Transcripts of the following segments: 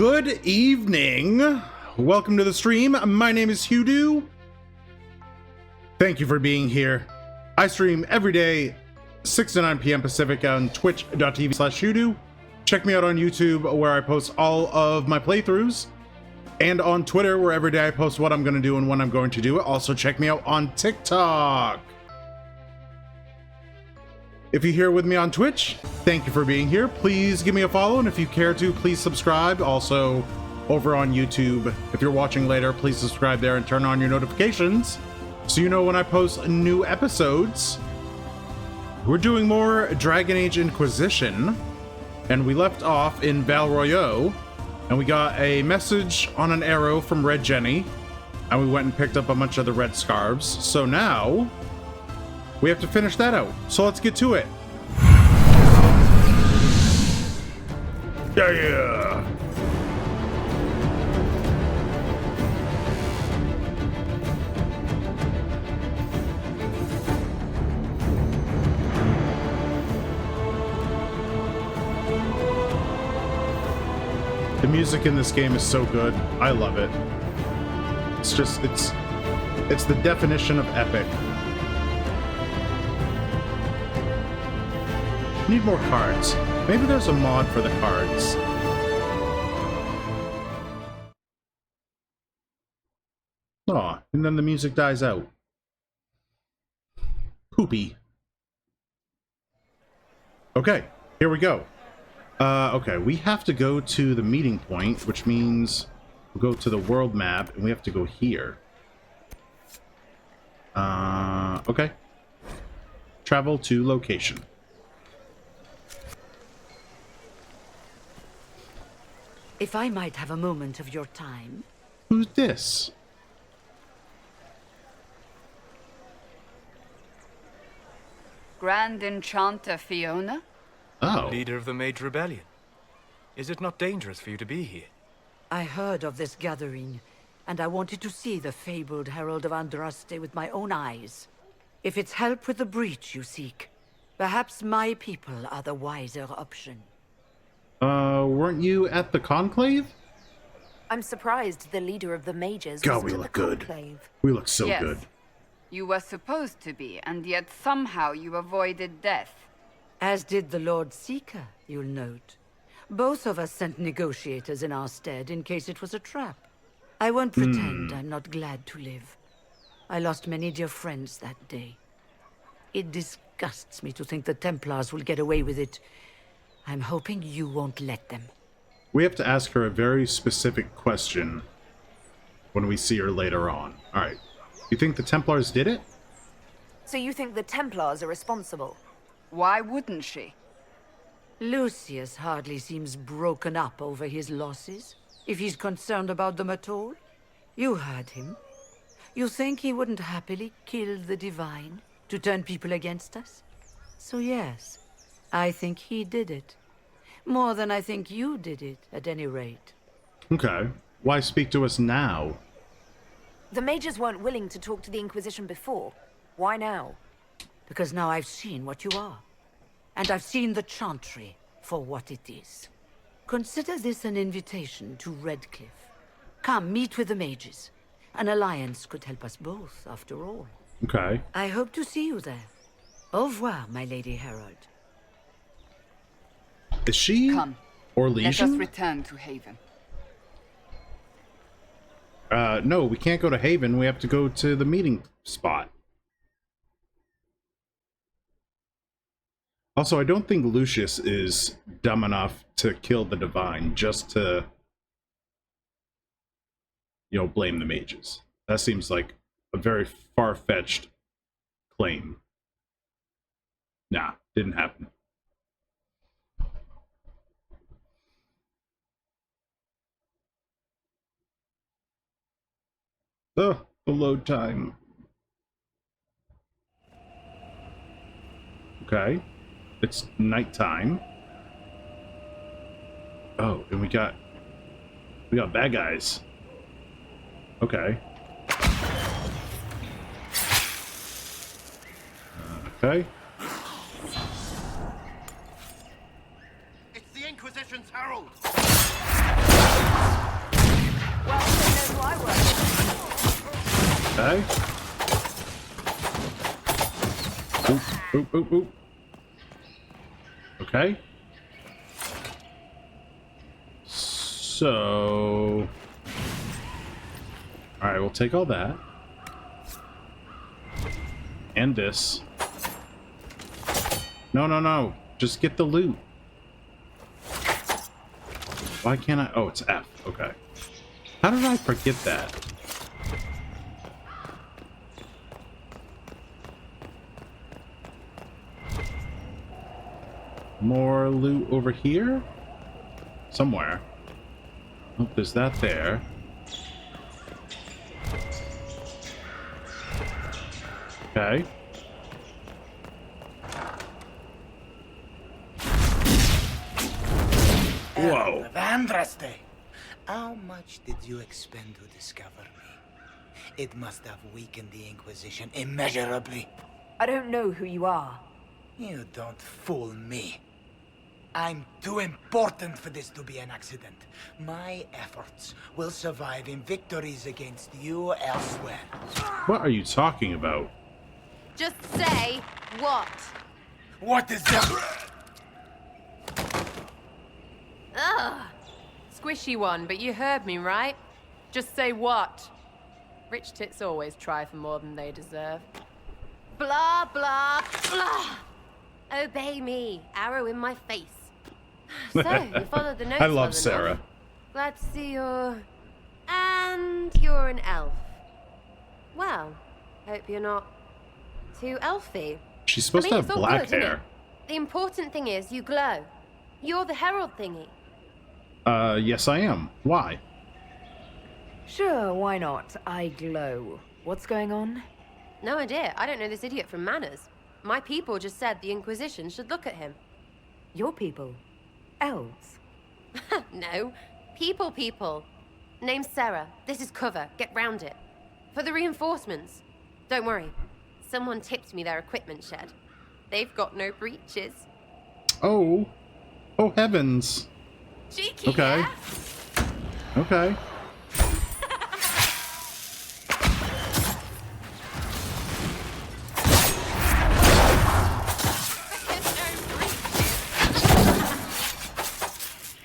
Good evening. Welcome to the stream. My name is Hughdoo. Thank you for being here. I stream every day, 6 to 9 p.m. Pacific on twitch.tv/Hughdoo. Check me out on YouTube where I post all of my playthroughs. And on Twitter where every day I post what I'm going to do and when I'm going to do it. Also check me out on TikTok. If you're here with me on Twitch, thank you for being here. Please give me a follow, and if you care to, please subscribe. Also, over on YouTube, if you're watching later, please subscribe there and turn on your notifications so you know when I post new episodes. We're doing more Dragon Age Inquisition, and we left off in Val Royeaux, and we got a message on an arrow from Red Jenny, and we went and picked up a bunch of the red scarves. So now we have to finish that out. So let's get to it. Yeah. The music in this game is so good. I love it. It's just, it's the definition of epic. Need more cards. Maybe there's a mod for the cards. Aw, and then the music dies out. Poopy. Okay, here we go. Okay, we have to go to the meeting point, which means we'll go to the world map, and we have to go here. Okay. Travel to location. If I might have a moment of your time. Who's this? Grand Enchanter Fiona? Oh. Leader of the Mage Rebellion. Is it not dangerous for you to be here? I heard of this gathering, and I wanted to see the fabled Herald of Andraste with my own eyes. If it's help with the breach you seek, perhaps my people are the wiser option. Weren't you at the Conclave? I'm surprised the leader of the mages God, we was at the look good. conclave. We look so Yes. good. You were supposed to be, and yet somehow you avoided death. As did the Lord Seeker, you'll note. Both of us sent negotiators in our stead in case it was a trap. I won't pretend I'm not glad to live. I lost many dear friends that day. It disgusts me to think the Templars will get away with it. I'm hoping you won't let them. We have to ask her a very specific question when we see her later on. Alright. You think the Templars did it? So you think the Templars are responsible? Why wouldn't she? Lucius hardly seems broken up over his losses, if he's concerned about them at all. You heard him. You think he wouldn't happily kill the Divine to turn people against us? So yes, I think he did it. More than I think you did it, at any rate. Okay. Why speak to us now? The mages weren't willing to talk to the Inquisition before. Why now? Because now I've seen what you are. And I've seen the Chantry for what it is. Consider this an invitation to Redcliffe. Come, meet with the mages. An alliance could help us both, after all. Okay. I hope to see you there. Au revoir, my Lady Herald. Is she Come, or let us Legion? return to Haven. No, we can't go to Haven. We have to go to the meeting spot. Also, I don't think Lucius is dumb enough to kill the Divine just to, blame the mages. That seems like a very far-fetched claim. Nah, didn't happen. The load time. Okay. It's nighttime. Oh, and we got bad guys. Okay. Okay. It's the Inquisition's herald! I work. Okay. Oop, oop, oop, oop. Okay. So... Alright, we'll take all that. And this. No, no, no. Just get the loot. Why can't I? Oh, it's F. Okay. How did I forget that? More loot over here? Somewhere. Oh, there's that there. Okay. Whoa. Andraste, how much did you expend to discover me? It must have weakened the Inquisition immeasurably. I don't know who you are. You don't fool me. I'm too important for this to be an accident. My efforts will survive in victories against you elsewhere. What are you talking about? Just say what? What is that? Ugh. Squishy one, but you heard me, right? Just say what? Rich tits always try for more than they deserve. Blah, blah, blah. Obey me. Arrow in my face. So, you followed the notes. I love Sarah. Glad to see you're... And you're an elf. Well, hope you're not too elfy. She's supposed to have it's all black good, isn't hair. it? The important thing is you glow. You're the herald thingy. Yes I am. Why? Sure, why not? I glow. What's going on? No idea. I don't know this idiot from Manners. My people just said the Inquisition should look at him. Your people? Elves? No. People. Name's Sarah. This is cover. Get round it. For the reinforcements. Don't worry. Someone tipped me their equipment shed. They've got no breaches. Oh. Oh heavens. Cheeky, Okay. yeah? Okay.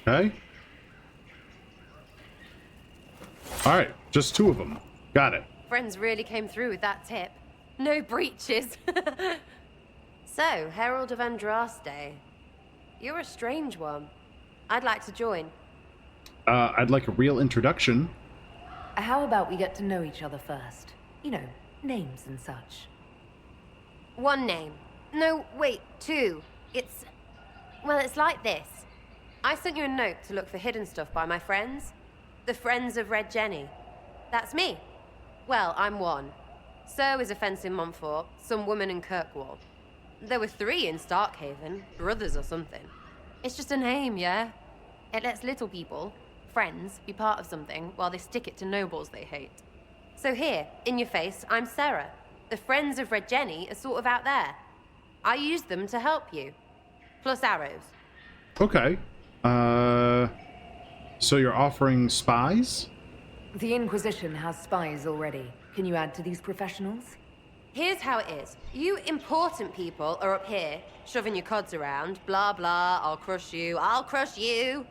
Okay. Alright, just two of them. Got it. Friends really came through with that tip. No breaches. So, Herald of Andraste. You're a strange one. I'd like to join. I'd like a real introduction. How about we get to know each other first? You know, names and such. One name. No, wait, two. Well, it's like this. I sent you a note to look for hidden stuff by my friends. The Friends of Red Jenny. That's me. Well, I'm one. So is a fence in Montfort, some woman in Kirkwall. There were 3 in Starkhaven, brothers or something. It's just a name, yeah? It lets little people, friends, be part of something while they stick it to nobles they hate. So here, in your face, I'm Sarah. The Friends of Red Jenny are sort of out there. I used them to help you. Plus arrows. Okay. So you're offering spies? The Inquisition has spies already. Can you add to these professionals? Here's how it is. You important people are up here, shoving your cods around. Blah, blah, I'll crush you. Ooh, crush you.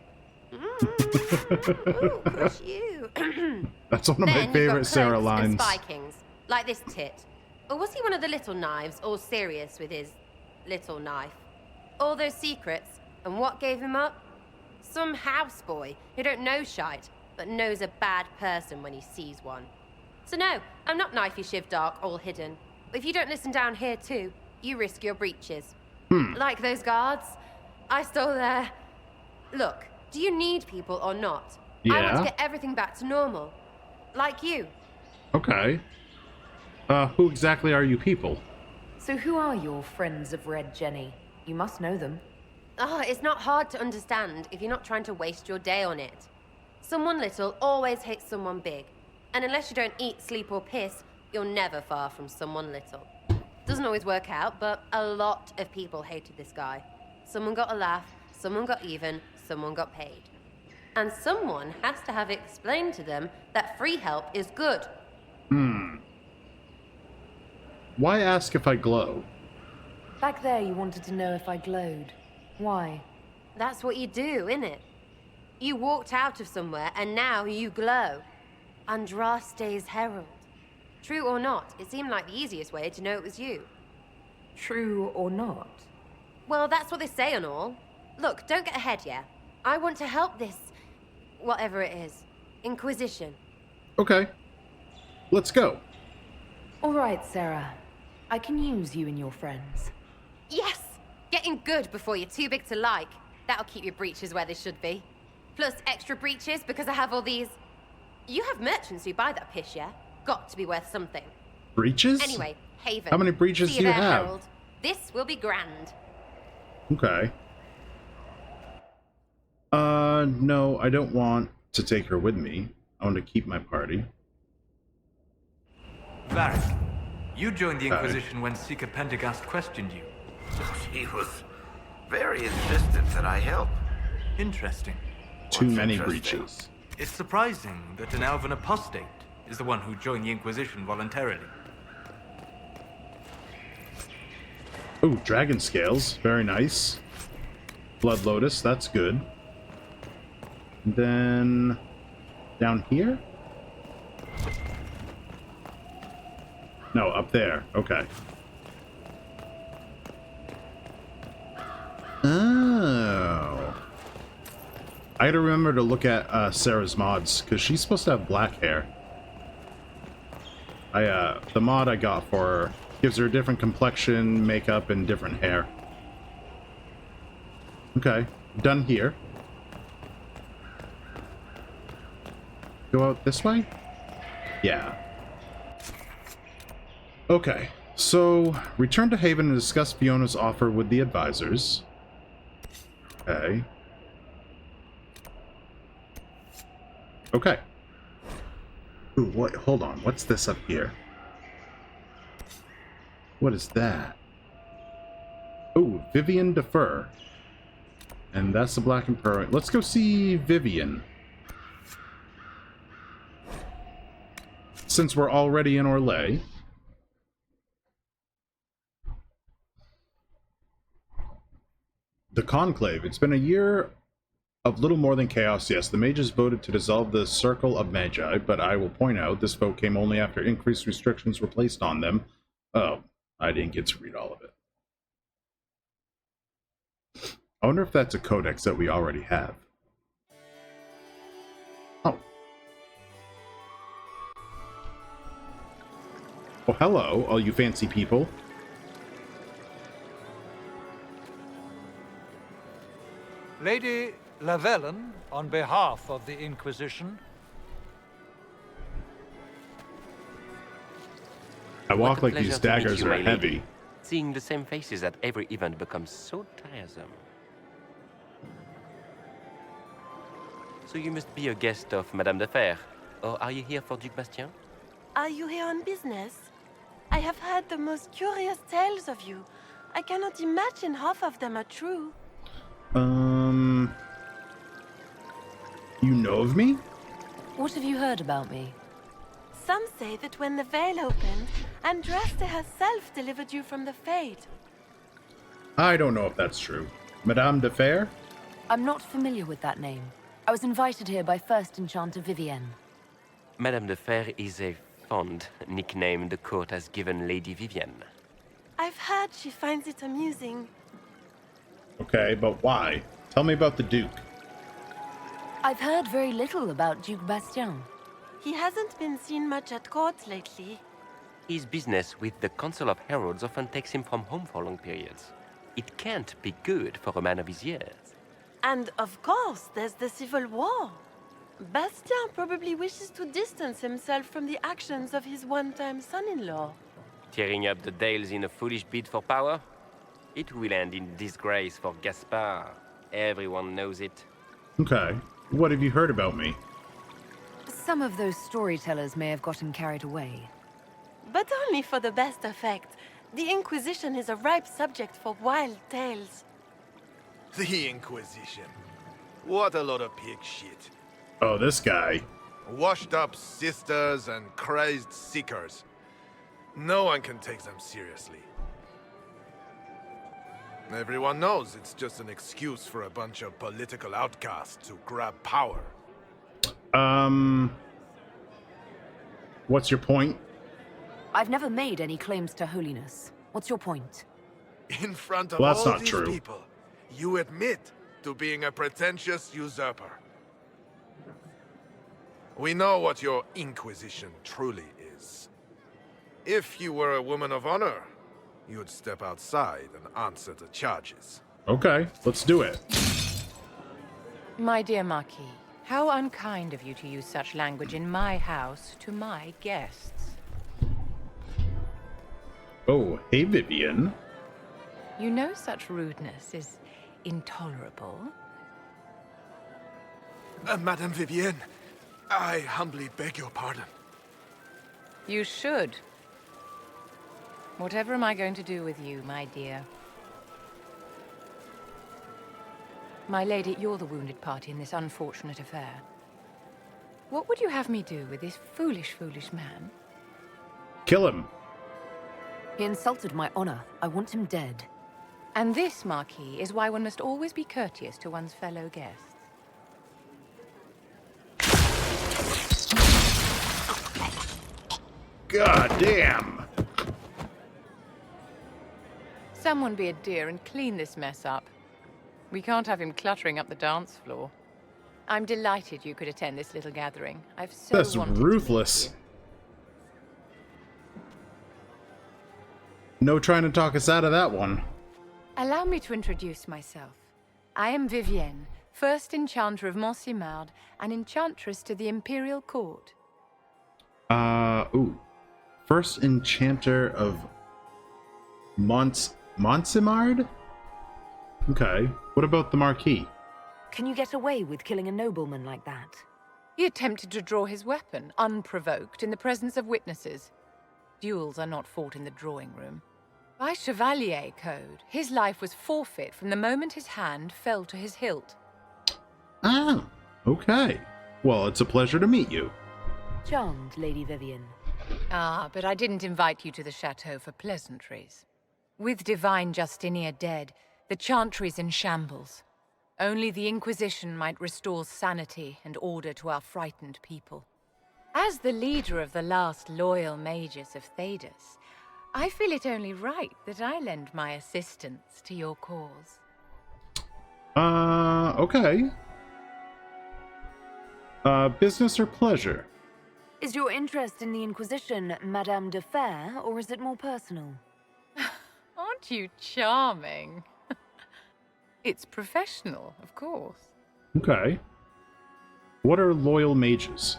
That's one of my Then you've favorite got Sarah cloaks and lines. spy kings, like this tit. Or was he one of the little knives, all serious with his little knife? All those secrets, and what gave him up? Some houseboy who don't know shite, but knows a bad person when he sees one. So no, I'm not knifey shiv dark, all hidden. But if you don't listen down here too, you risk your breeches. Like those guards, I stole their... Look, do you need people or not? I want Yeah. to get everything back to normal. Like you. Okay. Who exactly are you people? So who are your Friends of Red Jenny? You must know them. Oh, it's not hard to understand if you're not trying to waste your day on it. Someone little always hates someone big. And unless you don't eat, sleep, or piss, you're never far from someone little. Doesn't always work out, but a lot of people hated this guy. Someone got a laugh, someone got even, someone got paid. And someone has to have explained to them that free help is good. Why ask if I glow? Back there, you wanted to know if I glowed. Why? That's what you do, innit? You walked out of somewhere and now you glow. Andraste's herald. True or not, it seemed like the easiest way to know it was you. True or not? Well, that's what they say and all. Look, don't get ahead, yeah? I want to help this... whatever it is. Inquisition. Okay. Let's go. All right, Sarah. I can use you and your friends. Yes! Getting good before you're too big to like. That'll keep your breeches where they should be. Plus extra breeches because I have all these... You have merchants who buy that piss, yeah? Got to be worth something. Breaches? Anyway, Haven. How many breaches See do you there, have? Herald. This will be grand. Okay. No, I don't want to take her with me. I want to keep my party. Varric, you joined the Inquisition when Seeker Pendergast questioned you. He was very insistent that I help. Interesting. Too What's many interesting? breaches. It's surprising that an elven apostate is the one who joined the Inquisition voluntarily. Oh, dragon scales. Very nice. Blood lotus. That's good. And then... down here? No, up there. Okay. Oh. I gotta remember to look at Sarah's mods, because she's supposed to have black hair. The mod I got for her gives her a different complexion, makeup, and different hair. Okay, done here. Go out this way? Yeah. Okay, so return to Haven and discuss Fiona's offer with the advisors. Okay. Okay. Ooh, what? Hold on. What's this up here? What is that? Oh, Vivian Defer. And that's the Black Emperor. Let's go see Vivian. Since we're already in Orlais. The Conclave. It's been a year of little more than chaos, yes. The mages voted to dissolve the Circle of Magi, but I will point out this vote came only after increased restrictions were placed on them. Oh, I didn't get to read all of it. I wonder if that's a codex that we already have. Oh. Well, hello, all you fancy people. Lady Lavellen, on behalf of the Inquisition. I walk What a like these pleasure to meet daggers you, are my lady. heavy. Seeing the same faces at every event becomes so tiresome. So you must be a guest of Madame de Fer, or are you here for Duc Bastien? Are you here on business? I have heard the most curious tales of you. I cannot imagine half of them are true. You know of me? What have you heard about me? Some say that when the veil opened, Andraste herself delivered you from the Fade. I don't know if that's true. Madame de Fer? I'm not familiar with that name. I was invited here by First Enchanter Vivienne. Madame de Fer is a fond nickname the court has given Lady Vivienne. I've heard she finds it amusing. Okay, but why? Tell me about the Duke. I've heard very little about Duke Bastien. He hasn't been seen much at court lately. His business with the Council of Heralds often takes him from home for long periods. It can't be good for a man of his years. And of course, there's the civil war. Bastien probably wishes to distance himself from the actions of his one-time son-in-law. Tearing up the Dales in a foolish bid for power? It will end in disgrace for Gaspard. Everyone knows it. Okay. What have you heard about me? Some of those storytellers may have gotten carried away. But only for the best effect. The Inquisition is a ripe subject for wild tales. The Inquisition. What a load of pig shit. Oh, this guy. Washed up sisters and crazed seekers. No one can take them seriously. Everyone knows it's just an excuse for a bunch of political outcasts to grab power. What's your point? I've never made any claims to holiness. What's your point? In front of Well, that's all not these true. people, you admit to being a pretentious usurper. We know what your Inquisition truly is. If you were a woman of honor, you'd step outside and answer the charges. Okay, let's do it. My dear Marquis, how unkind of you to use such language in my house to my guests. Oh, hey, Vivian. You know such rudeness is intolerable. Madame Vivienne, I humbly beg your pardon. You should. Whatever am I going to do with you, my dear? My lady, you're the wounded party in this unfortunate affair. What would you have me do with this foolish, foolish man? Kill him. He insulted my honor. I want him dead. And this, Marquis, is why one must always be courteous to one's fellow guests. God damn. Someone be a dear and clean this mess up. We can't have him cluttering up the dance floor. I'm delighted you could attend this little gathering. I've so That's wanted ruthless. No trying to talk us out of that one. Allow me to introduce myself. I am Vivienne, first enchanter of Montsimard and enchantress to the Imperial Court. Ooh. First enchanter of Montsimard? Okay. What about the Marquis? Can you get away with killing a nobleman like that? He attempted to draw his weapon, unprovoked, in the presence of witnesses. Duels are not fought in the drawing room. By Chevalier code, his life was forfeit from the moment his hand fell to his hilt. Ah, okay. Well, it's a pleasure to meet you. Charmed, Lady Vivian. Ah, but I didn't invite you to the chateau for pleasantries. With divine Justinia dead, the chantry's in shambles. Only the Inquisition might restore sanity and order to our frightened people. As the leader of the last loyal mages of Thedas, I feel it only right that I lend my assistance to your cause. Okay. Business or pleasure? Is your interest in the Inquisition Madame de Fer, or is it more personal? Aren't you charming? It's professional, of course. Okay. What are loyal mages?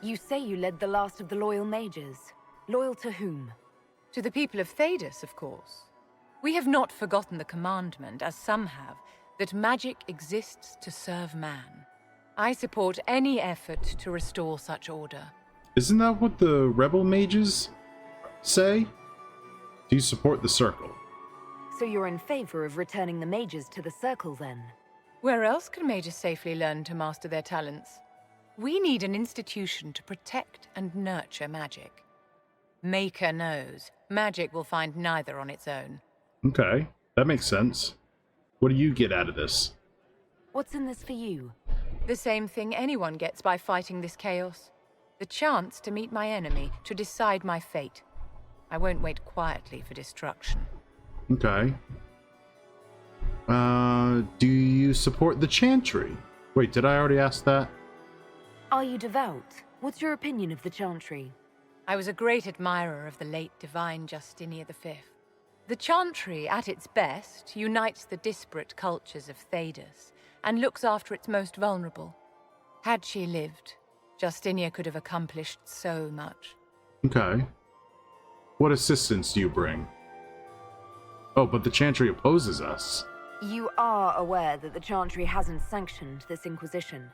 You say you led the last of the loyal mages. Loyal to whom? To the people of Thedas, of course. We have not forgotten the commandment, as some have, that magic exists to serve man. I support any effort to restore such order. Isn't that what the rebel mages say? Do you support the Circle? So you're in favor of returning the mages to the Circle, then? Where else can mages safely learn to master their talents? We need an institution to protect and nurture magic. Maker knows, magic will find neither on its own. Okay, that makes sense. What do you get out of this? What's in this for you? The same thing anyone gets by fighting this chaos. The chance to meet my enemy, to decide my fate. I won't wait quietly for destruction. Okay. Do you support the Chantry? Wait, did I already ask that? Are you devout? What's your opinion of the Chantry? I was a great admirer of the late divine Justinia V. The Chantry, at its best, unites the disparate cultures of Thedas and looks after its most vulnerable. Had she lived, Justinia could have accomplished so much. Okay. What assistance do you bring? Oh, but the Chantry opposes us. You are aware that the Chantry hasn't sanctioned this Inquisition.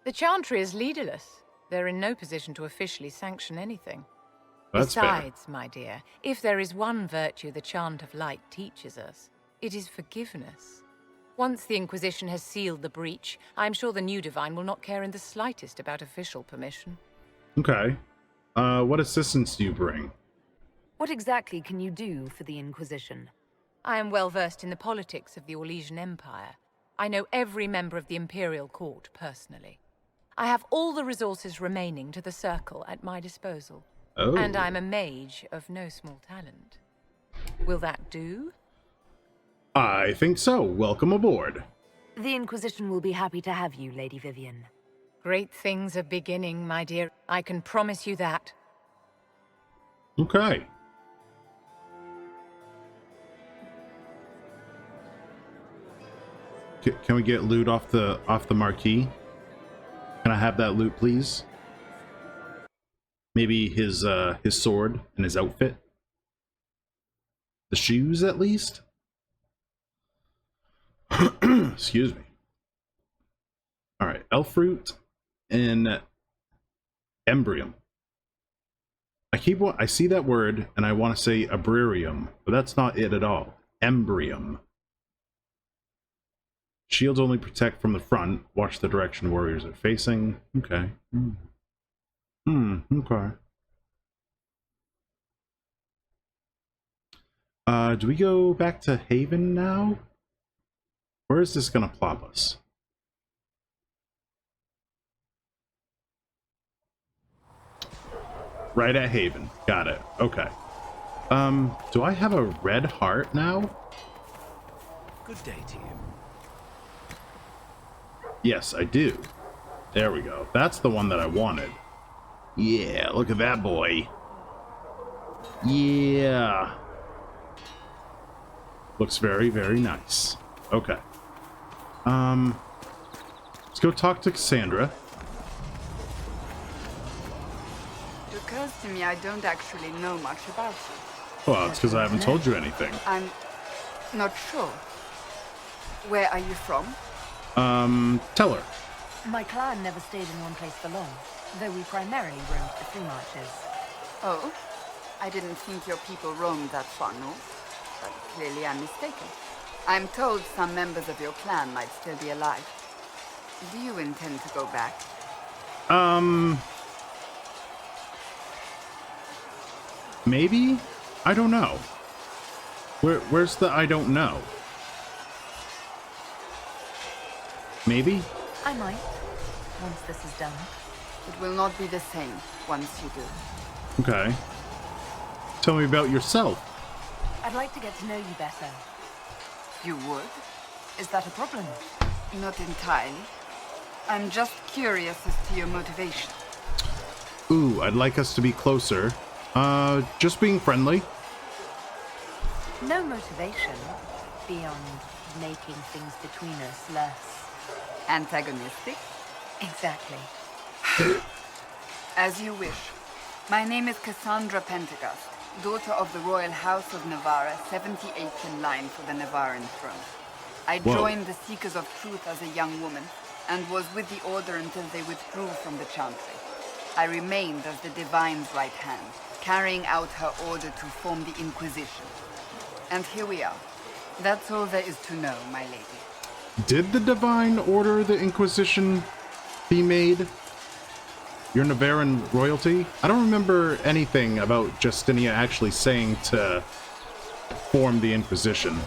The Chantry is leaderless. They're in no position to officially sanction anything. That's Besides, my dear, if there is one virtue the Chant of Light teaches us, it is forgiveness. Once the Inquisition has sealed the breach, I'm sure the new Divine will not care in the slightest about official permission. Okay. What assistance do you bring? What exactly can you do for the Inquisition? I am well versed in the politics of the Orlesian Empire. I know every member of the Imperial Court personally. I have all the resources remaining to the Circle at my disposal. Oh. And I'm a mage of no small talent. Will that do? I think so. Welcome aboard. The Inquisition will be happy to have you, Lady Vivian. Great things are beginning, my dear. I can promise you that. Okay. Can we get loot off the marquee? Can I have that loot, please? Maybe his sword and his outfit. The shoes, at least. Excuse me. All right, elf fruit and embrium. I see that word and I want to say abrarium, but that's not it at all. Embrium. Shields only protect from the front. Watch the direction warriors are facing. Okay. Okay. Do we go back to Haven now? Where is this gonna plop us? Right at Haven. Got it. Okay. Do I have a red heart now? Good day to you. Yes, I do. There we go. That's the one that I wanted. Yeah, look at that boy. Yeah. Looks very, very nice. Okay. Let's go talk to Cassandra. It occurs to me I don't actually know much about you. Well, it's because I haven't told you anything. I'm not sure. Where are you from? Tell her. My clan never stayed in one place for long, though we primarily roamed the Free Marches. Oh, I didn't think your people roamed that far north, but clearly I'm mistaken. I'm told some members of your clan might still be alive. Do you intend to go back? Maybe? I don't know. Where's the I don't know? Maybe? I might, once this is done. It will not be the same once you do. Okay. Tell me about yourself. I'd like to get to know you better. You would? Is that a problem? Not entirely. I'm just curious as to your motivation. Ooh, I'd like us to be closer. Just being friendly. No motivation beyond making things between us less antagonistic? Exactly. As you wish. My name is Cassandra Pentegast, daughter of the Royal House of Navarra, 78th in line for the Navarran throne. I joined the Seekers of Truth as a young woman, and was with the Order until they withdrew from the Chantry. I remained as the Divine's right hand, carrying out her order to form the Inquisition. And here we are. That's all there is to know, my lady. Did the Divine order the Inquisition be made? You're Navarran royalty? I don't remember anything about Justinia actually saying to form the Inquisition.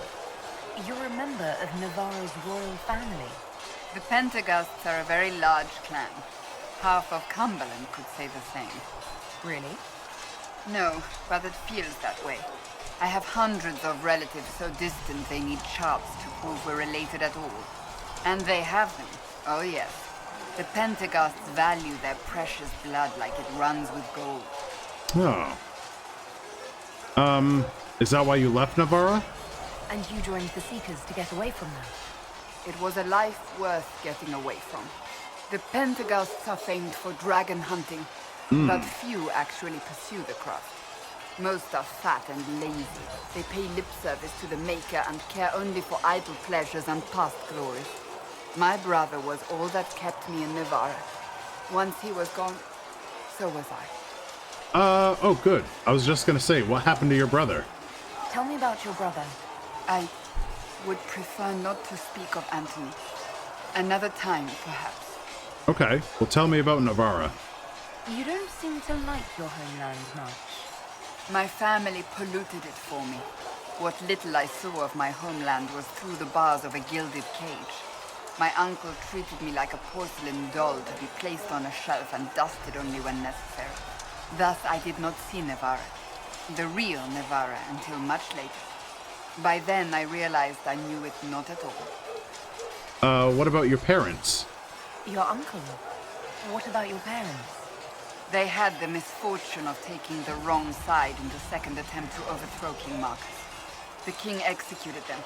You're a member of Navarra's royal family. The Pentegasts are a very large clan. Half of Cumberland could say the same. Really? No, but it feels that way. I have hundreds of relatives so distant they need charts to prove we're related at all. And they have them. Oh yes. The Pentegasts value their precious blood like it runs with gold. Oh. Is that why you left Navarra? And you joined the Seekers to get away from them? It was a life worth getting away from. The Pentegasts are famed for dragon hunting, but few actually pursue the craft. Most are fat and lazy. They pay lip service to the Maker and care only for idle pleasures and past glories. My brother was all that kept me in Navarra. Once he was gone, so was I. Oh good. I was just gonna say, what happened to your brother? Tell me about your brother. would prefer not to speak of Anthony. Another time, perhaps. Okay, well tell me about Navarra. You don't seem to like your homeland much. My family polluted it for me. What little I saw of my homeland was through the bars of a gilded cage. My uncle treated me like a porcelain doll to be placed on a shelf and dusted only when necessary. Thus I did not see Navarra, the real Navarra, until much later. By then I realized I knew it not at all. What about your parents? Your uncle? What about your parents? They had the misfortune of taking the wrong side in the second attempt to overthrow King Marcus. The king executed them,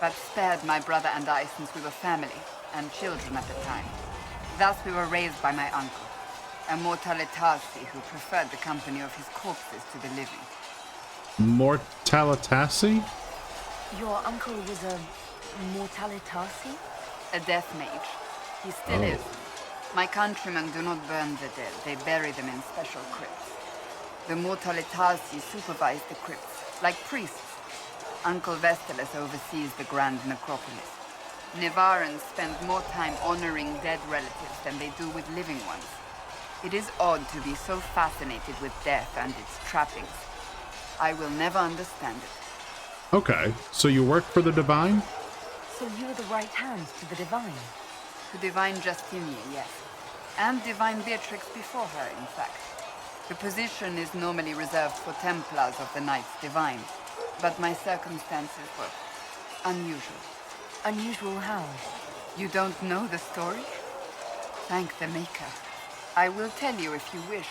but spared my brother and I since we were family and children at the time. Thus we were raised by my uncle, a Mortalitasi who preferred the company of his corpses to the living. Mortalitasi? Your uncle was a Mortalitasi? A death mage. He still is. My countrymen do not burn the dead, they bury them in special crypts. The Mortalitasi supervise the crypts, like priests. Uncle Vestalis oversees the grand necropolis. Nevarans spend more time honoring dead relatives than they do with living ones. It is odd to be so fascinated with death and its trappings. I will never understand it. Okay, so you work for the Divine? So you're the right hand to the Divine? To Divine Justinia, yes. And Divine Beatrix before her, in fact. The position is normally reserved for Templars of the Knights Divine, but my circumstances were unusual. Unusual how? You don't know the story? Thank the Maker. I will tell you if you wish,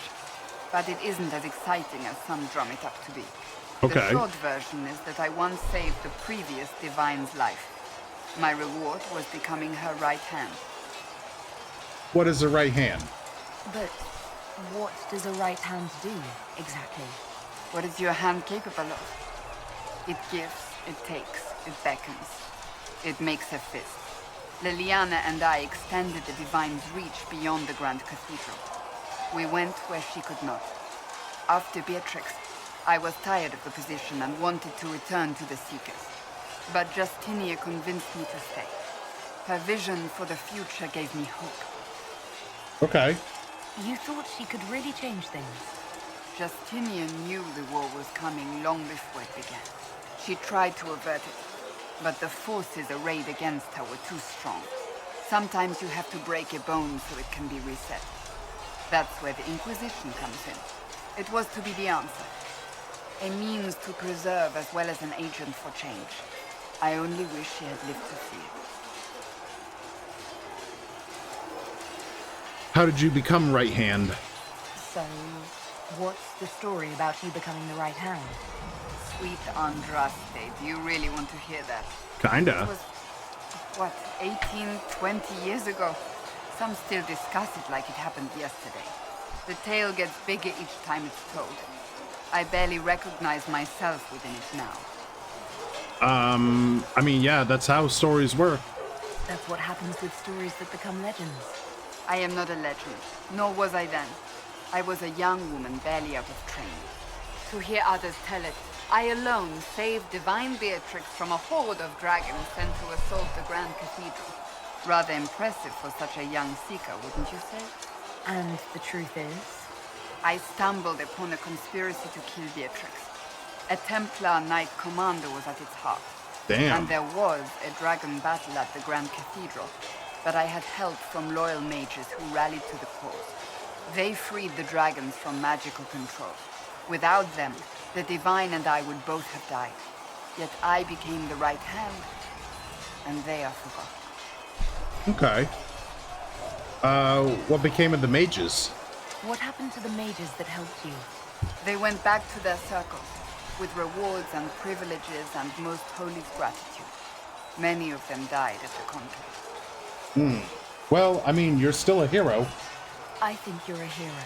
but it isn't as exciting as some drum it up to be. Okay. The short version is that I once saved the previous Divine's life. My reward was becoming her right hand. What is a right hand? But what does a right hand do, exactly? What is your hand capable of? It gives, it takes, it beckons. It makes a fist. Liliana and I extended the Divine's reach beyond the Grand Cathedral. We went where she could not. After Beatrix, I was tired of the position and wanted to return to the Seekers. But Justinia convinced me to stay. Her vision for the future gave me hope. Okay. You thought she could really change things? Justinia knew the war was coming long before it began. She tried to avert it, but the forces arrayed against her were too strong. Sometimes you have to break a bone so it can be reset. That's where the Inquisition comes in. It was to be the answer. A means to preserve as well as an agent for change. I only wish she had lived to see it. How did you become right hand? So, what's the story about you becoming the right hand? Sweet Andraste, do you really want to hear that? Kinda. It was, what, 18, 20 years ago? Some still discuss it like it happened yesterday. The tale gets bigger each time it's told. I barely recognize myself within it now. I mean, yeah, that's how stories work. That's what happens with stories that become legends. I am not a legend, nor was I then. I was a young woman barely out of training. To hear others tell it, I alone saved Divine Beatrix from a horde of dragons sent to assault the Grand Cathedral. Rather impressive for such a young seeker, wouldn't you say? And the truth is? I stumbled upon a conspiracy to kill Beatrix. A Templar Knight Commander was at its heart. Damn. And there was a dragon battle at the Grand Cathedral, but I had help from loyal mages who rallied to the cause. They freed the dragons from magical control. Without them, the Divine and I would both have died. Yet I became the right hand, and they are forgotten. Okay. What became of the mages? What happened to the mages that helped you? They went back to their circles, with rewards and privileges and most holy gratitude. Many of them died at the conflict. Well, I mean, you're still a hero. I think you're a hero,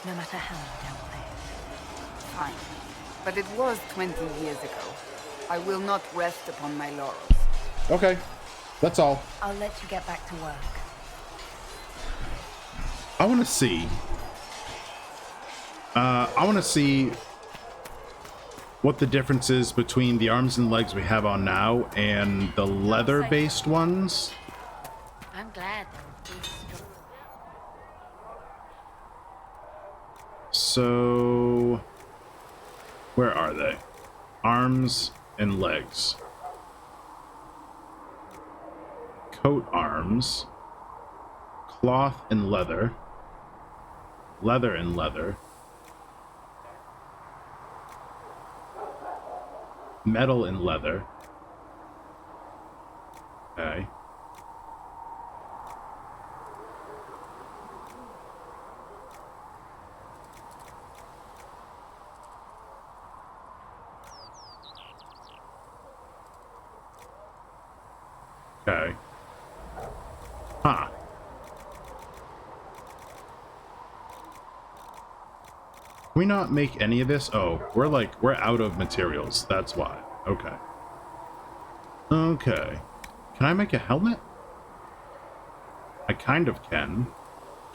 no matter how you tell me. Fine. But it was 20 years ago. I will not rest upon my laurels. Okay, that's all. I'll let you get back to work. I want to see. what the difference is between the arms and legs we have on now and the leather-based ones. I'm glad. So, where are they? Arms and legs. Coat arms. Cloth and leather. Leather and leather. Metal and leather. Okay. Okay. Huh. Can we not make any of this? Oh, we're out of materials. That's why. Okay. Okay. Can I make a helmet? I kind of can.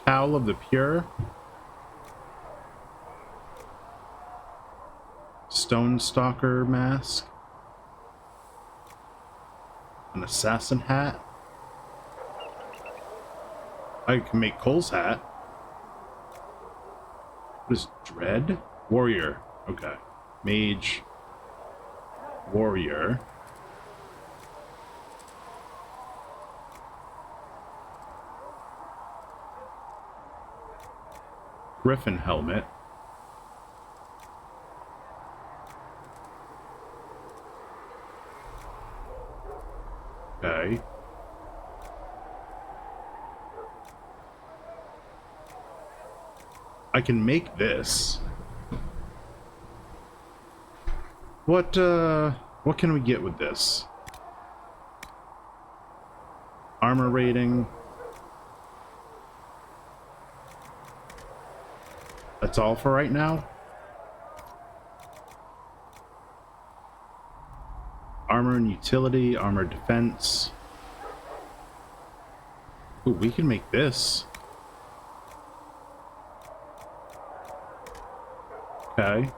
Cowl of the Pure. Stone Stalker mask. An assassin hat. I can make Cole's hat. What is Dread? Warrior. Okay. Mage. Warrior. Griffin helmet. Okay. I can make this. What can we get with this? Armor rating. That's all for right now. Armor and utility, armor defense. Ooh, we can make this. Okay.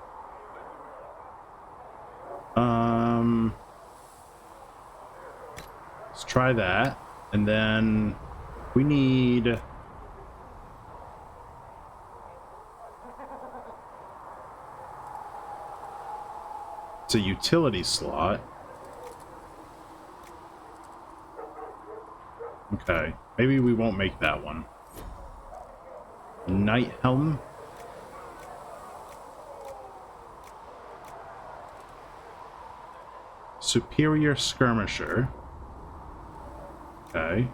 Let's try that. And then we need it's a utility slot. Okay, maybe we won't make that one. Knight helm. Superior skirmisher. Okay.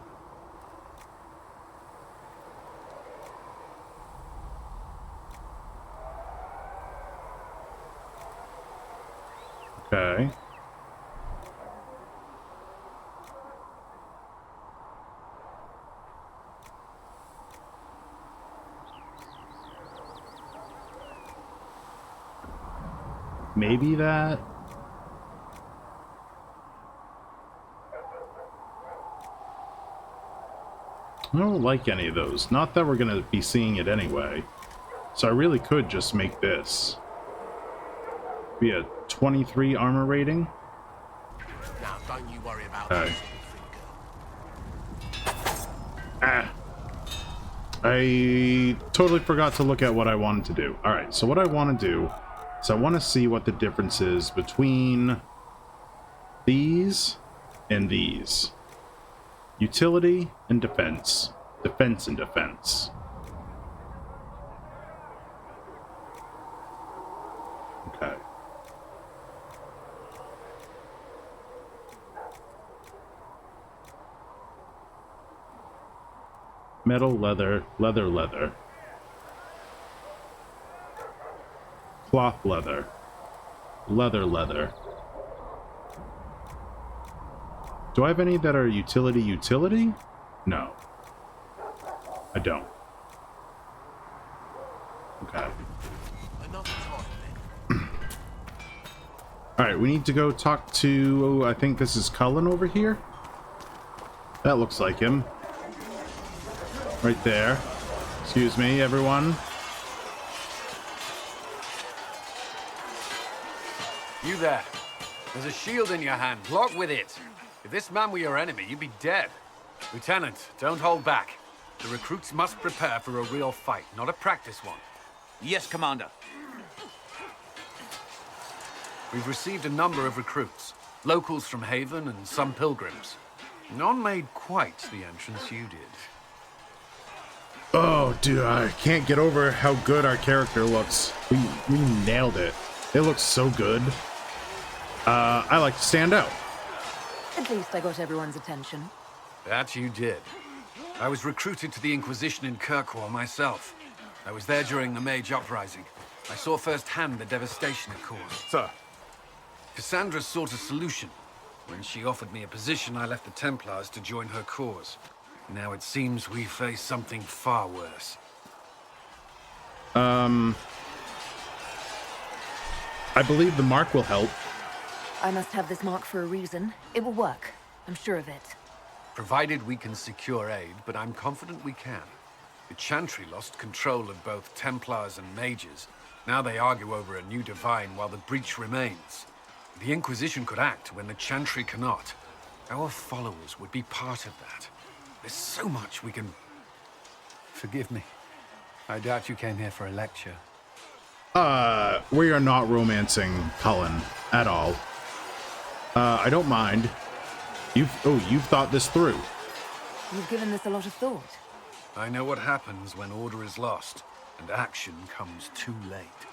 Okay. Maybe that. I don't like any of those. Not that we're going to be seeing it anyway. So I really could just make this. Be a 23 armor rating. Now, don't you worry about that. Ah. I totally forgot to look at what I wanted to do. Alright, so what I want to do is I want to see what the difference is between these and these. Utility and defense. Defense and defense. Okay. Metal, leather, leather, leather. Cloth leather. Leather, leather. Do I have any that are utility? No. I don't. Okay. Alright, we need to go talk to, I think this is Cullen over here. That looks like him. Right there. Excuse me, everyone. there? There's a shield in your hand. Block with it. If this man were your enemy, you'd be dead. Lieutenant, don't hold back. The recruits must prepare for a real fight, not a practice one. Yes, Commander. We've received a number of recruits. Locals from Haven and some pilgrims. None made quite the entrance you did. Oh, dude, I can't get over how good our character looks. We nailed it. It looks so good. I like to stand out. At least I got everyone's attention. That you did. I was recruited to the Inquisition in Kirkwall myself. I was there during the Mage Uprising. I saw firsthand the devastation it caused. Sir. Cassandra sought a solution. When she offered me a position, I left the Templars to join her cause. Now it seems we face something far worse. I believe the mark will help. I must have this mark for a reason. It will work. I'm sure of it. Provided we can secure aid, but I'm confident we can. The Chantry lost control of both Templars and Mages. Now they argue over a new Divine while the breach remains. The Inquisition could act when the Chantry cannot. Our followers would be part of that. There's so much we can... Forgive me. I doubt you came here for a lecture. We are not romancing Cullen at all. I don't mind. You've thought this through. You've given this a lot of thought. I know what happens when order is lost, and action comes too late.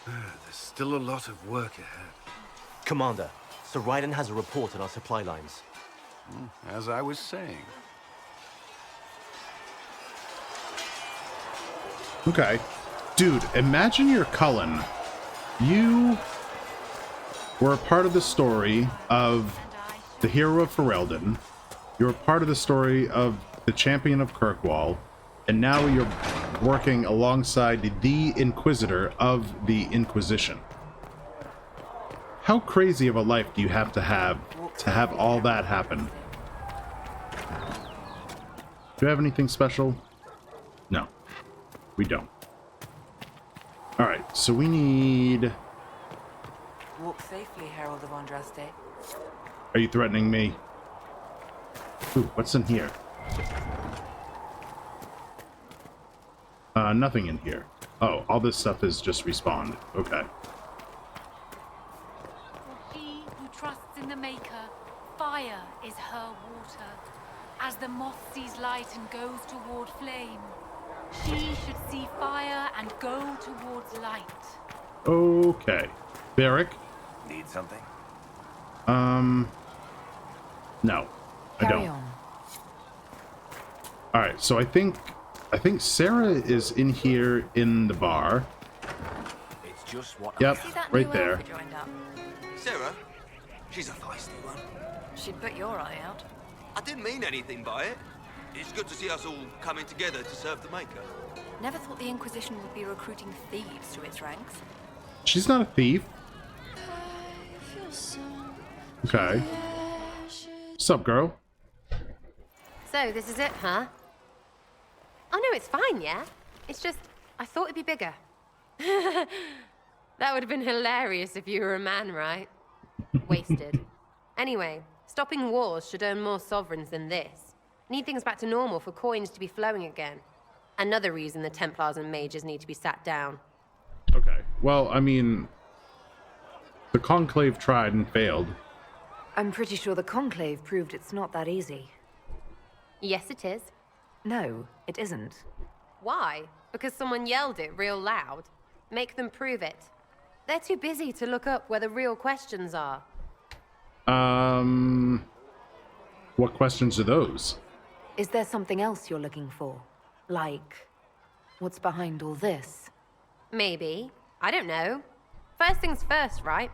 There's still a lot of work ahead. Commander, Sir Ryden has a report on our supply lines. As I was saying. Okay. Dude, imagine you're Cullen. You were a part of the story of the hero of Ferelden. You're a part of the story of the champion of Kirkwall. And now you're working alongside the Inquisitor of the Inquisition. How crazy of a life do you have to have all that happen? Do you have anything special? No, we don't. All right, so we need... Walk safely, Herald of Andraste. Are you threatening me? Ooh, what's in here? Nothing in here. Oh, all this stuff is just respawned. Okay. She who trusts in the Maker, fire is her water. As the moth sees light and goes toward flame, she should see fire and go towards light. Okay. Barrick? Need something? No. I Carry don't. on. Alright, so I think Sarah is in here in the bar. It's just what Yep, right there. Sarah? She's a feisty one. She'd put your eye out. I didn't mean anything by it. It's good to see us all coming together to serve the Maker. Never thought the Inquisition would be recruiting thieves to its ranks. She's not a thief. Okay. What's up, girl? So, this is it, huh? Oh no, it's fine, yeah? It's just, I thought it'd be bigger. That would have been hilarious if you were a man, right? Wasted. Anyway, stopping wars should earn more sovereigns than this. Need things back to normal for coins to be flowing again. Another reason the Templars and Mages need to be sat down. Okay. Well, I mean, the Conclave tried and failed. I'm pretty sure the Conclave proved it's not that easy. Yes, it is. No, it isn't. Why? Because someone yelled it real loud? Make them prove it. They're too busy to look up where the real questions are. What questions are those? Is there something else you're looking for? Like, what's behind all this? Maybe. I don't know. First things first, right?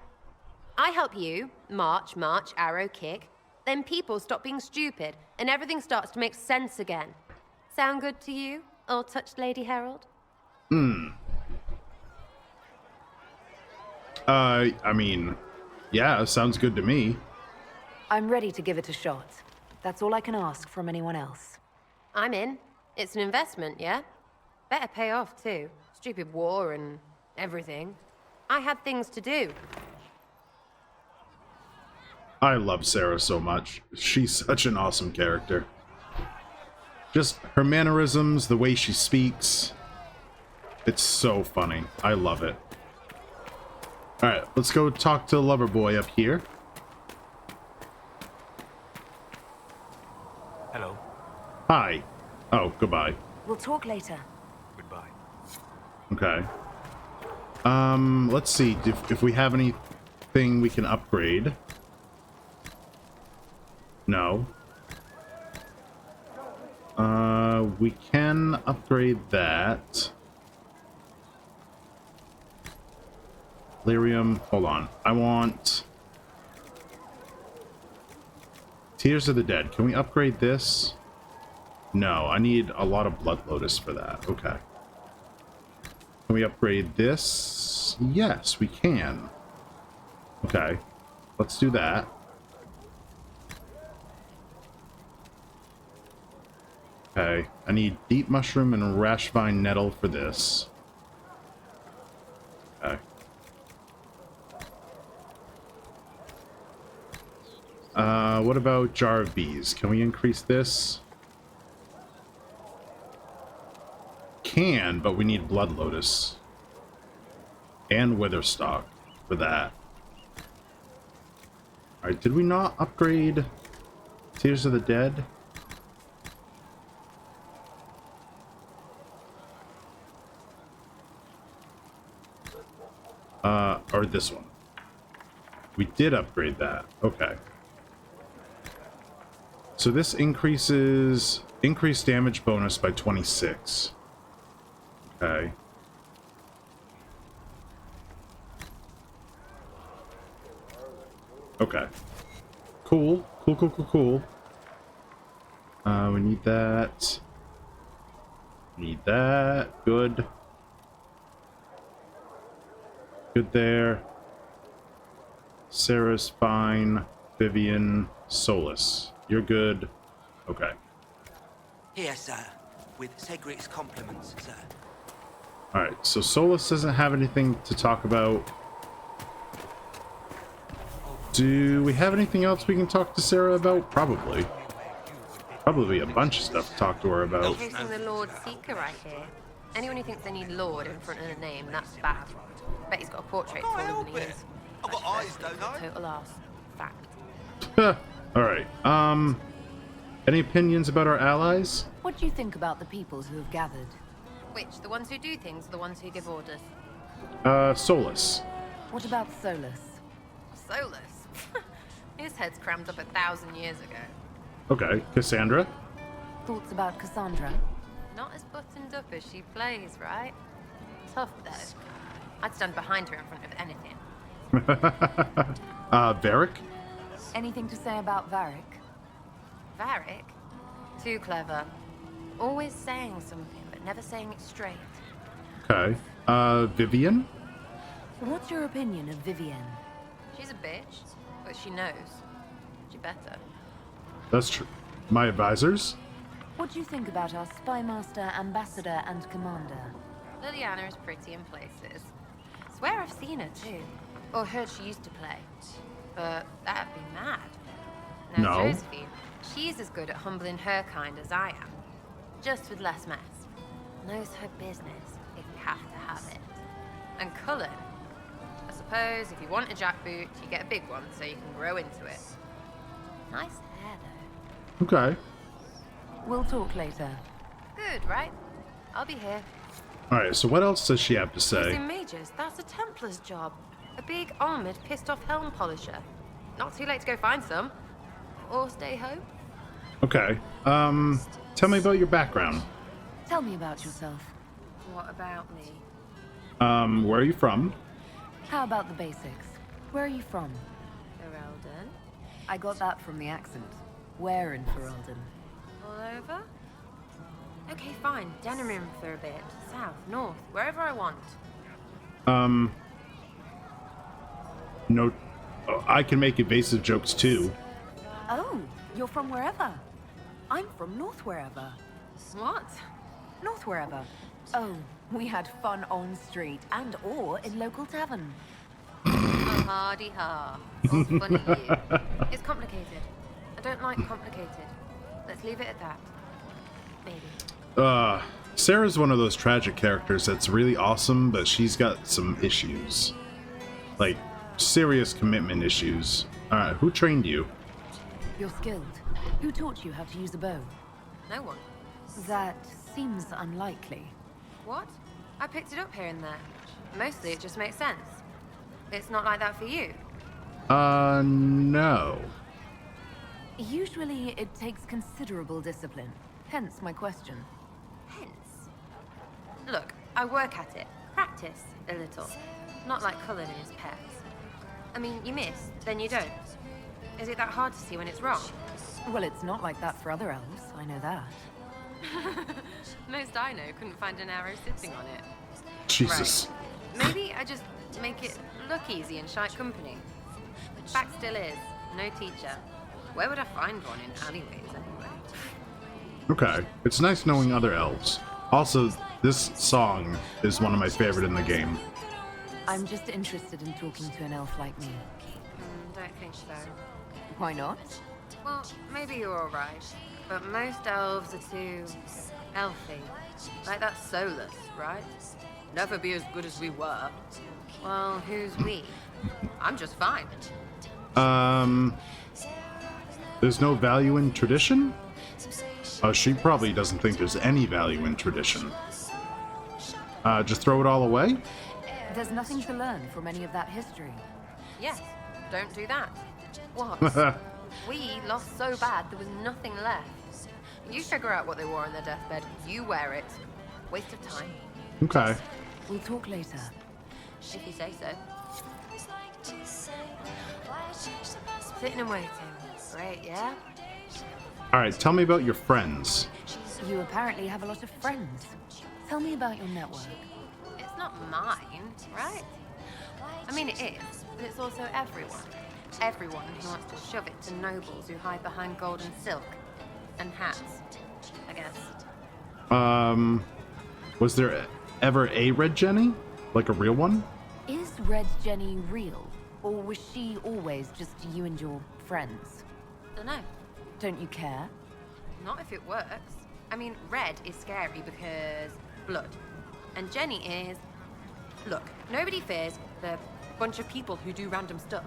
I help you, march, arrow, kick. Then people stop being stupid, and everything starts to make sense again. Sound good to you, old-touched Lady Herald? I mean, yeah, sounds good to me. I'm ready to give it a shot. That's all I can ask from anyone else. I'm in. It's an investment, yeah? Better pay off, too. Stupid war and everything. I had things to do. I love Sarah so much. She's such an awesome character. Just her mannerisms, the way she speaks. It's so funny. I love it. Alright, let's go talk to Loverboy up here. Hello. Hi. Oh, goodbye. We'll talk later. Goodbye. Okay. Let's see if we have anything we can upgrade. No. We can upgrade that. Lyrium, hold on. I want Tears of the Dead. Can we upgrade this? No, I need a lot of Blood Lotus for that. Okay. Can we upgrade this? Yes, we can. Okay. Let's do that. Okay. I need Deep Mushroom and Rashvine Nettle for this. Okay. What about Jar of Bees? Can we increase this? Can, but we need Blood Lotus. And Witherstock for that. Alright, did we not upgrade Tears of the Dead? Or this one. We did upgrade that. Okay. So this increases increased damage bonus by 26. Okay. Okay. Cool. Cool. We need that. Need that. Good. Good there. Sarah's fine. Vivian. Solus. You're good. Okay. Here, sir, with Cedric's compliments, sir. Alright, so Solus doesn't have anything to talk about. Do we have anything else we can talk to Sarah about? Probably. Probably a bunch of stuff to talk to her about. Chasing the Lord Seeker right here. Anyone who thinks they need Lord in front of the name, that's bad. Bet he's got a portrait taller than he is. I've got eyes, don't I? Total arse. Fact. Alright, any opinions about our allies? What do you think about the peoples who have gathered? Which? The ones who do things or the ones who give orders? Solus. What about Solus? Solus? His head's crammed up 1,000 years ago. Okay, Cassandra? Thoughts about Cassandra? Not as buttoned up as she plays, right? Tough, though. I'd stand behind her in front of anything. Varric? Anything to say about Varric? Varric? Too clever. Always saying something, but never saying it straight. Okay. Vivian? What's your opinion of Vivienne? She's a bitch, but she knows. She better. That's true. My advisors? What do you think about our Spymaster, Ambassador, and Commander? Liliana is pretty in places. Swear I've seen her too. Or heard she used to play. But that'd be mad. Now, No. Josephine, she's as good at humbling her kind as I am. Just with less mess. Knows her business, if you have to have it. And Cullen, I suppose if you want a jackboot, you get a big one so you can grow into it. Nice hair, though. Okay. We'll talk later. Good, right? I'll be here. Alright, so what else does she have to say? Using mages, that's a Templar's job. A big, armored, pissed-off helm polisher. Not too late to go find some. Or stay home. Okay. Tell me about your background. Tell me about yourself. What about me? Where are you from? How about the basics? Where are you from? Ferelden. I got that from the accent. Where in Ferelden? All over? Okay, fine. Denerim for a bit. South, north, wherever I want. No. I can make evasive jokes too. Oh, you're from wherever. I'm from North wherever. What? North wherever. Oh, we had fun on street and or in local tavern. A hardy ha. All's funny, you. It's complicated. I don't like complicated. Let's leave it at that. Maybe. Sarah's one of those tragic characters that's really awesome, but she's got some issues. Like, serious commitment issues. Alright, who trained you? You're skilled. Who taught you how to use a bow? No one. That seems unlikely. What? I picked it up here and there. Mostly it just makes sense. It's not like that for you. No. Usually it takes considerable discipline. Hence my question. Hence? Look, I work at it. Practice a little. Not like Cullen and his pets. I mean, you miss, then you don't. Is it that hard to see when it's wrong? Well, it's not like that for other elves, I know that. Most I know couldn't find an arrow sitting on it. Jesus. Right. Maybe I just make it look easy in shite company. Fact still is, no teacher. Where would I find one in alleyways anyway? Okay, it's nice knowing other elves. Also, this song is one of my favorite in the game. I'm just interested in talking to an elf like me. Don't think so. Why not? Well, maybe you're alright, but most elves are too elfy. Like that soulless, right? Never be as good as we were. Well, who's we? I'm just fine. There's no value in tradition? Oh, she probably doesn't think there's any value in tradition. Just throw it all away? There's nothing to learn from any of that history. Yes, don't do that. What? We lost so bad there was nothing left. You figure out what they wore on their deathbed. You wear it. Waste of time. Okay. We'll talk later. If you say so. Sitting and waiting. Great, yeah? Alright, tell me about your friends. You apparently have a lot of friends. Tell me about your network. It's not mine, right? I mean, it is, but it's also everyone. Everyone who wants to shove it to nobles who hide behind gold and silk. And hats, I guess. Was there ever a Red Jenny? Like a real one? Is Red Jenny real? Or was she always just you and your friends? Dunno. Don't you care? Not if it works. I mean, Red is scary because blood. And Jenny is... Look, nobody fears the bunch of people who do random stuff.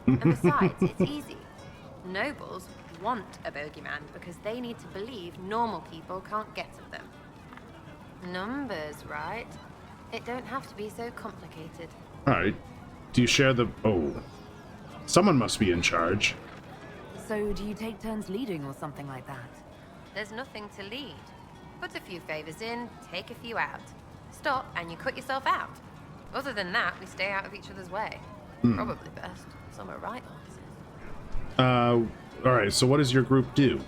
And besides, it's easy. Nobles want a bogeyman because they need to believe normal people can't get to them. Numbers, right? It don't have to be so complicated. Alright. Do you share the... Oh. Someone must be in charge. So do you take turns leading or something like that? There's nothing to lead. Put a few favors in, take a few out. Stop and you cut yourself out. Other than that, we stay out of each other's way. Probably best. Some are right answers. Alright, so what does your group do?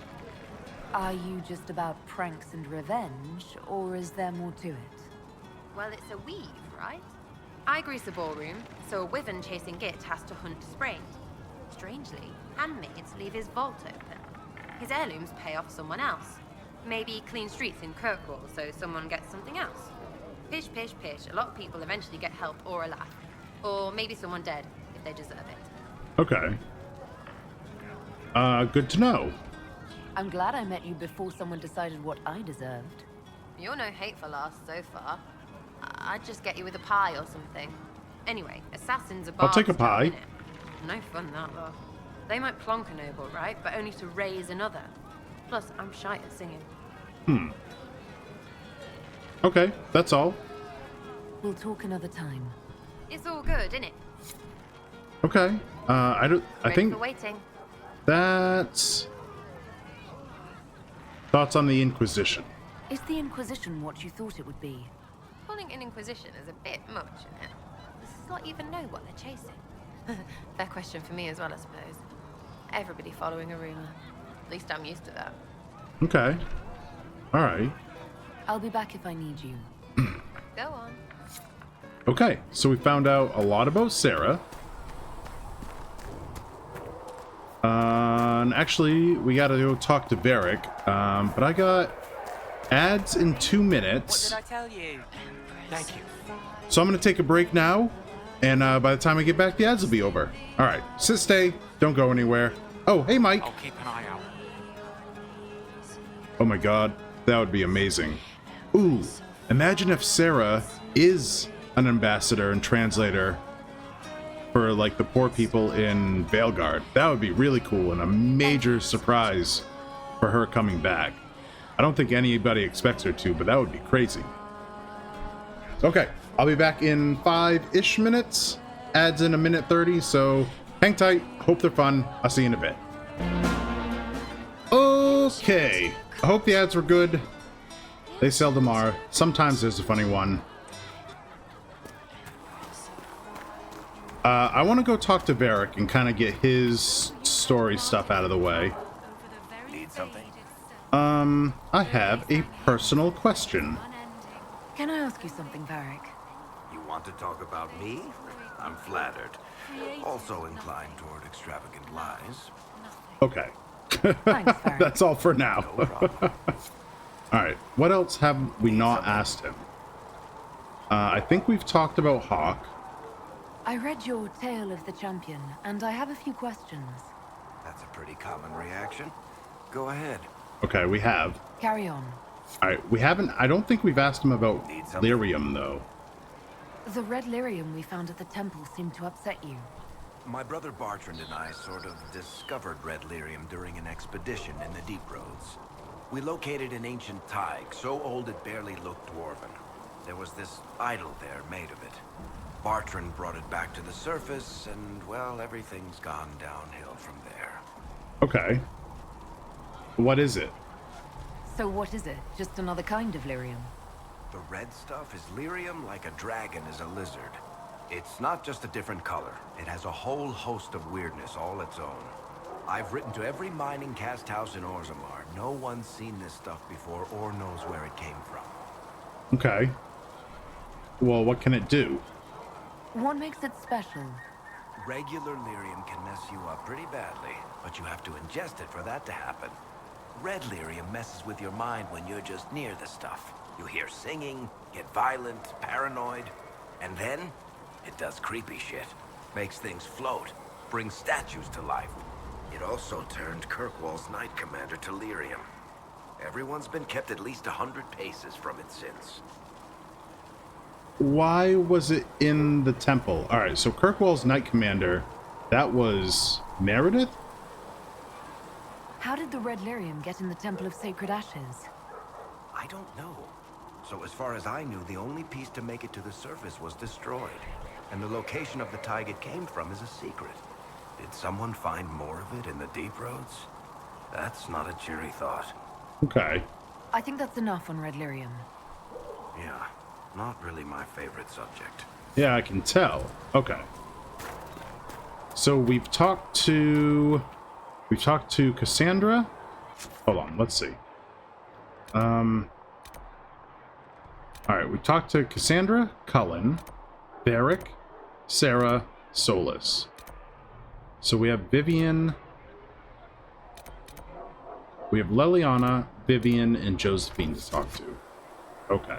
Are you just about pranks and revenge, or is there more to it? Well, it's a weave, right? I grease the ballroom, so a wyvern chasing Git has to hunt Sprained. Strangely, handmaids leave his vault open. His heirlooms pay off someone else. Maybe clean streets in Kirkwall, so someone gets something else. Pish, pish, pish. A lot of people eventually get help or a laugh. Or maybe someone dead, if they deserve it. Okay. Good to know. I'm glad I met you before someone decided what I deserved. You're no hateful ass so far. I'd just get you with a pie or something. Anyway, assassins are I'll take a pie. No fun that, though. They might plonk a noble, right? But only to raise another. Plus, I'm shy at singing. Okay, that's all. We'll talk another time. It's all good, innit? Okay. I think for waiting. that's... Thoughts on the Inquisition? Is the Inquisition what you thought it would be? Calling an Inquisition is a bit much, isn't it? Does not even know what they're chasing. Fair question for me as well, I suppose. Everybody following a rumor. At least I'm used to that. Okay. Alright. I'll be back if I need you. Go on. Okay, so we found out a lot about Sarah. And actually, we gotta go talk to Varric. But I got ads in 2 minutes. What did I tell you? Thank you. So I'm gonna take a break now. And by the time I get back, the ads will be over. All right, stay. Don't go anywhere. Oh, hey, Mike. I'll keep an eye out. Oh my god, that would be amazing. Ooh, imagine if Sarah is an ambassador and translator for like the poor people in Veilguard. That would be really cool and a major surprise for her coming back. I don't think anybody expects her to, but that would be crazy. Okay, I'll be back in 5-ish minutes. Ads in 1:30, so hang tight. Hope they're fun. I'll see you in a bit. Okay, I hope the ads were good. They seldom are. Sometimes there's a funny one. I want to go talk to Varric and kind of get his story stuff out of the way. Need something? I have a personal question. Can I ask you something, Varric? You want to talk about me? I'm flattered. Also inclined toward extravagant lies. Okay. That's all for now. Alright, what else have we not asked him? I think we've talked about Hawk. I read your Tale of the Champion, and I have a few questions. That's a pretty common reaction. Go ahead. Okay, we have. Carry on. Alright, we haven't... I don't think we've asked him about lyrium, though. The red lyrium we found at the temple seemed to upset you. My brother Bartrand and I sort of discovered red lyrium during an expedition in the Deep Roads. We located an ancient thaig, so old it barely looked dwarven. There was this idol there made of it. Bartrand brought it back to the surface, and, well, everything's gone downhill from there. Okay. What is it? So what is it? Just another kind of lyrium? The red stuff is lyrium like a dragon is a lizard. It's not just a different color. It has a whole host of weirdness all its own. I've written to every mining cast house in Orzammar. No one's seen this stuff before or knows where it came from. Okay. Well, what can it do? What makes it special? Regular lyrium can mess you up pretty badly, but you have to ingest it for that to happen. Red lyrium messes with your mind when you're just near the stuff. You hear singing, get violent, paranoid, and then it does creepy shit. Makes things float, brings statues to life. It also turned Kirkwall's Knight Commander to lyrium. Everyone's been kept at least 100 paces from it since. Why was it in the temple? Alright, so Kirkwall's Knight Commander, that was Meredith? How did the red lyrium get in the Temple of Sacred Ashes? I don't know. So as far as I knew, the only piece to make it to the surface was destroyed. And the location of the thaig it came from is a secret. Did someone find more of it in the Deep Roads? That's not a cheery thought. Okay. I think that's enough on red lyrium. Yeah, not really my favorite subject. Yeah, I can tell. Okay. So we've talked to Cassandra. Hold on, let's see. Alright, we talked to Cassandra, Cullen, Varric, Sarah, Solus. So we have Vivian. We have Leliana, Vivian, and Josephine to talk to. Okay.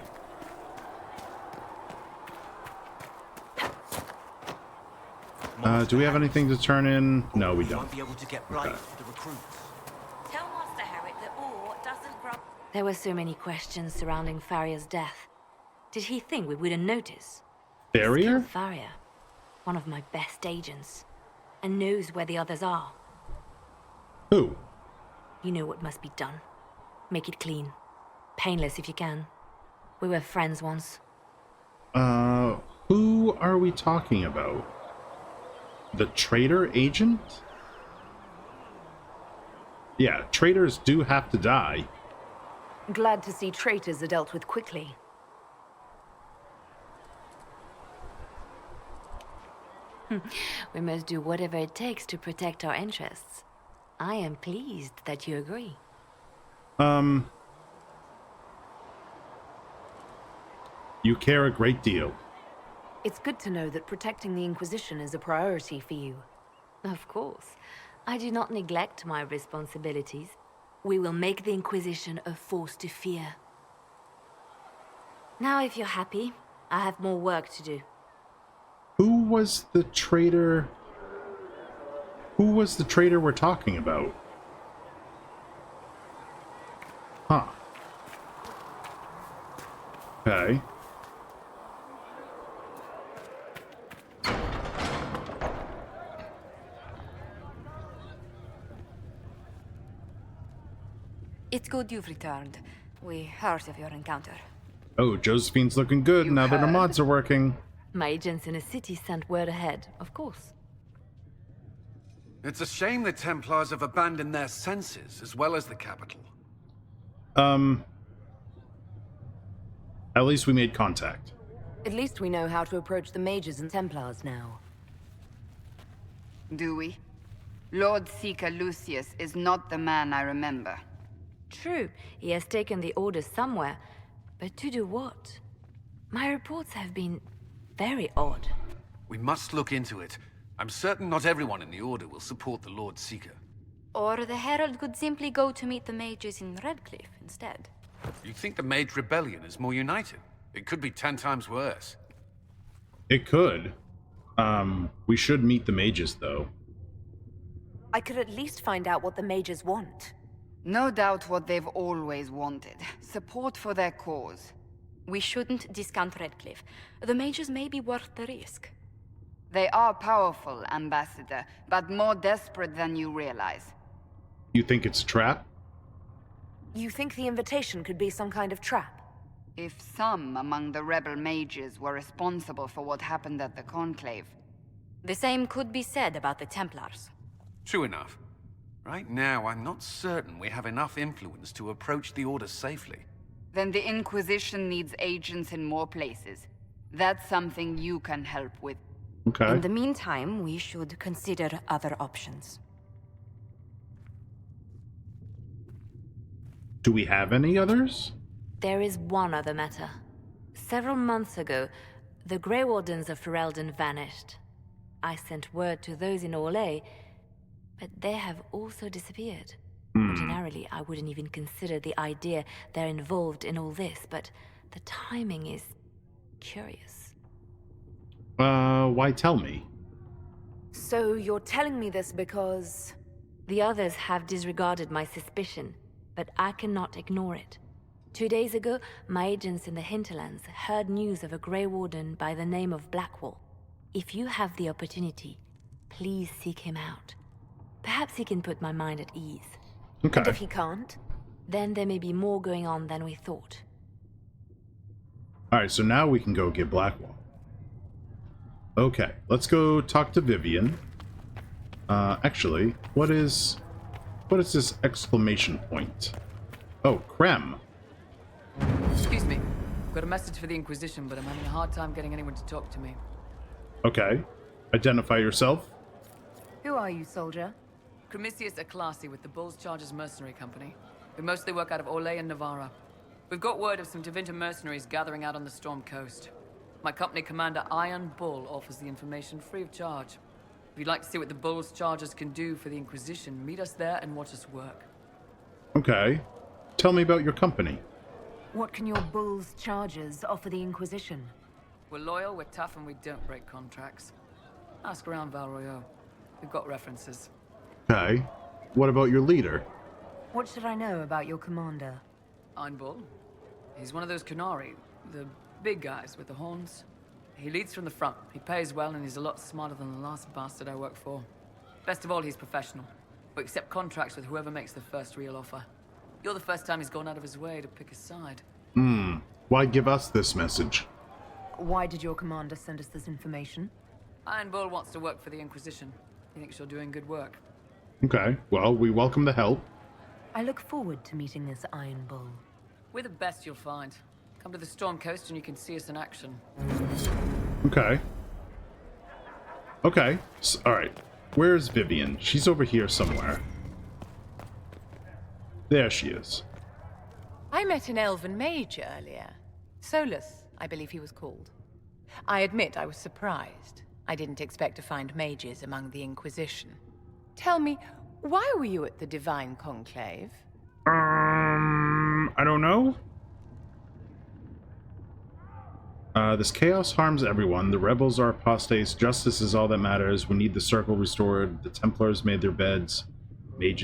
Do we have anything to turn in? No, we don't. Okay. There were so many questions surrounding Farria's death. Did he think we wouldn't notice? Farria? Farria, one of my best agents, and knows where the others are. Who? You know what must be done. Make it clean. Painless if you can. We were friends once. Who are we talking about? The traitor agent? Yeah, traitors do have to die. Glad to see traitors are dealt with quickly. We must do whatever it takes to protect our interests. I am pleased that you agree. You care a great deal. It's good to know that protecting the Inquisition is a priority for you. Of course. I do not neglect my responsibilities. We will make the Inquisition a force to fear. Now, if you're happy, I have more work to do. Who was the traitor? Who was the traitor we're talking about? Huh. Okay. It's good you've returned. We heard of your encounter. Oh, Josephine's looking good now that her mods are working. My agents in the city sent word ahead, of course. It's a shame the Templars have abandoned their senses, as well as the capital. At least we made contact. At least we know how to approach the mages and Templars now. Do we? Lord Seeker Lucius is not the man I remember. True, he has taken the orders somewhere, but to do what? My reports have been very odd. We must look into it. I'm certain not everyone in the Order will support the Lord Seeker. Or the Herald could simply go to meet the mages in Redcliffe instead. You think the Mage Rebellion is more united? It could be 10 times worse. It could. We should meet the mages, though. I could at least find out what the mages want. No doubt what they've always wanted. Support for their cause. We shouldn't discount Redcliffe. The mages may be worth the risk. They are powerful, Ambassador, but more desperate than you realize. You think it's a trap? You think the invitation could be some kind of trap? If some among the rebel mages were responsible for what happened at the Conclave. The same could be said about the Templars. True enough. Right now, I'm not certain we have enough influence to approach the Order safely. Then the Inquisition needs agents in more places. That's something you can help with. Okay. In the meantime, we should consider other options. Do we have any others? There is one other matter. Several months ago, the Grey Wardens of Ferelden vanished. I sent word to those in Orlais, but they have also disappeared. Ordinarily, I wouldn't even consider the idea they're involved in all this, but the timing is curious. Why tell me? So you're telling me this because... The others have disregarded my suspicion, but I cannot ignore it. 2 days ago, my agents in the hinterlands heard news of a Grey Warden by the name of Blackwall. If you have the opportunity, please seek him out. Perhaps he can put my mind at ease. Okay. And if he can't? Then there may be more going on than we thought. Alright, so now we can go get Blackwall. Okay, let's go talk to Vivian. Actually, what is this exclamation point? Oh, Krem. Excuse me. I've got a message for the Inquisition, but I'm having a hard time getting anyone to talk to me. Okay. Identify yourself. Who are you, soldier? Cremisius Aclasi with the Bulls Chargers Mercenary Company. We mostly work out of Orlais and Navarra. We've got word of some Tevinter mercenaries gathering out on the Storm Coast. My company commander, Iron Bull, offers the information free of charge. If you'd like to see what the Bulls Chargers can do for the Inquisition, meet us there and watch us work. Okay. Tell me about your company. What can your Bulls Chargers offer the Inquisition? We're loyal, we're tough, and we don't break contracts. Ask around Val Royeaux. We've got references. Okay. What about your leader? What should I know about your commander? Iron Bull. He's one of those Kunari, the big guys with the horns. He leads from the front. He pays well, and he's a lot smarter than the last bastard I worked for. Best of all, he's professional. We accept contracts with whoever makes the first real offer. You're the first time he's gone out of his way to pick a side. Why give us this message? Why did your commander send us this information? Iron Bull wants to work for the Inquisition. He thinks you're doing good work. Okay, well, we welcome the help. I look forward to meeting this Iron Bull. We're the best you'll find. Come to the Storm Coast and you can see us in action. Okay. Okay, alright. Where's Vivian? She's over here somewhere. There she is. I met an elven mage earlier. Solus, I believe he was called. I admit I was surprised. I didn't expect to find mages among the Inquisition. Tell me, why were you at the Divine Conclave? I don't know. This chaos harms everyone. The rebels are apostates. Justice is all that matters. We need the circle restored. The Templars made their beds. Mages